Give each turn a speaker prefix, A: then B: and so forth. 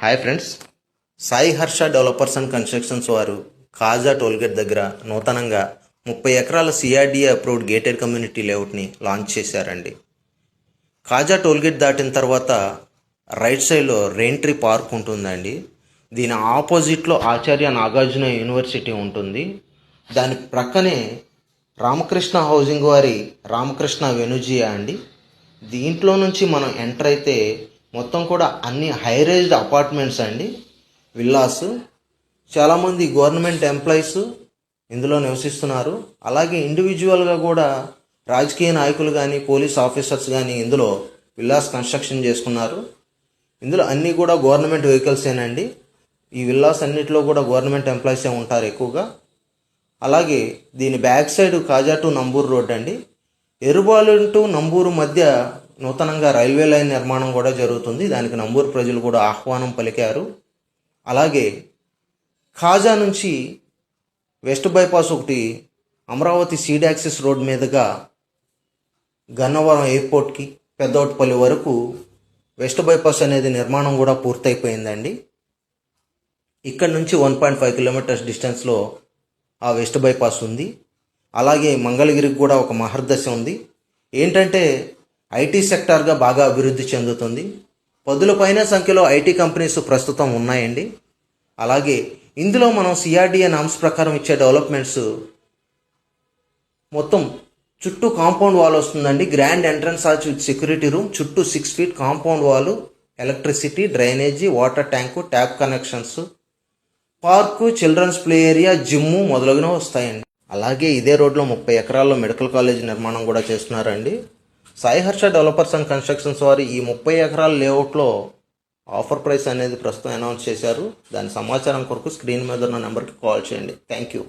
A: Hi friends, Sai Harsha developers and constructions వారు Kaza tollgate దగ్గర నూతనంగా 30 ఎకరాల సిఆర్డీఏ అప్రూవ్డ్ గేటెడ్ కమ్యూనిటీ లేఅవుట్ని లాంచ్ చేశారండి. కాజా టోల్గేట్ దాటిన తర్వాత రైట్ సైడ్లో రెయిన్ట్రీ పార్క్ ఉంటుందండి. దీని ఆపోజిట్లో ఆచార్య నాగార్జున యూనివర్సిటీ ఉంటుంది. దాని ప్రక్కనే రామకృష్ణ హౌసింగ్ వారి రామకృష్ణ వెనుజియా అండి. దీంట్లో నుంచి మనం ఎంటర్ అయితే మొత్తం కూడా అన్ని హై రైజ్డ్ అపార్ట్మెంట్స్ అండి, విల్లాస్. చాలామంది గవర్నమెంట్ ఎంప్లాయీస్ ఇందులో నివసిస్తున్నారు. అలాగే ఇండివిజువల్గా కూడా రాజకీయ నాయకులు కానీ పోలీస్ ఆఫీసర్స్ కానీ ఇందులో విల్లాస్ కన్స్ట్రక్షన్ చేసుకున్నారు. ఇందులో అన్నీ కూడా గవర్నమెంట్ వెహికల్సేనండి. ఈ విల్లాస్ అన్నిటిలో కూడా గవర్నమెంట్ ఎంప్లాయీసే ఉంటారు ఎక్కువగా. అలాగే దీని back side Kaza to Namburu road అండి. ఎరుబాలు టు నంబూరు మధ్య నూతనంగా రైల్వే లైన్ నిర్మాణం కూడా జరుగుతుంది. దానికి నంబూరు ప్రజలు కూడా ఆహ్వానం పలికారు. అలాగే కాజా నుంచి వెస్ట్ బైపాస్ ఒకటి అమరావతి సీడ్ యాక్సిస్ రోడ్ మీదుగా గన్నవరం ఎయిర్పోర్ట్కి పెద్దవటిపల్లి వరకు వెస్ట్ బైపాస్ అనేది నిర్మాణం కూడా పూర్తయిపోయిందండి. ఇక్కడ నుంచి 1.5 కిలోమీటర్స్ డిస్టెన్స్లో ఆ వెస్ట్ బైపాస్ ఉంది. అలాగే మంగళగిరికి కూడా ఒక మహర్దశ ఉంది. ఏంటంటే ఐటీ సెక్టార్గా బాగా అభివృద్ధి చెందుతుంది. 10 పైన సంఖ్యలో ఐటీ కంపెనీస్ ప్రస్తుతం ఉన్నాయండి. అలాగే ఇందులో మనం సిఆర్డీఏ నామ్స్ ప్రకారం ఇచ్చే డెవలప్మెంట్స్ మొత్తం చుట్టూ కాంపౌండ్ వాల్ వస్తుందండి. Grand entrance arch with security room, చుట్టూ 6 feet compound wall, electricity, drainage, water tank, tap connections, park, children's play area, gym మొదలగునవి వస్తాయండి. అలాగే ఇదే రోడ్లో 30 ఎకరాల్లో మెడికల్ కాలేజ్ నిర్మాణం కూడా చేస్తున్నారండి. Sai Harsha developers and constructions వారు ఈ 30 ఎకరాల లేఅవుట్లో ఆఫర్ ప్రైస్ అనేది ప్రస్తుతం అనౌన్స్ చేశారు. దాని సమాచారం కొరకు స్క్రీన్ మీద ఉన్న నెంబర్కి కాల్ చేయండి. Thank you.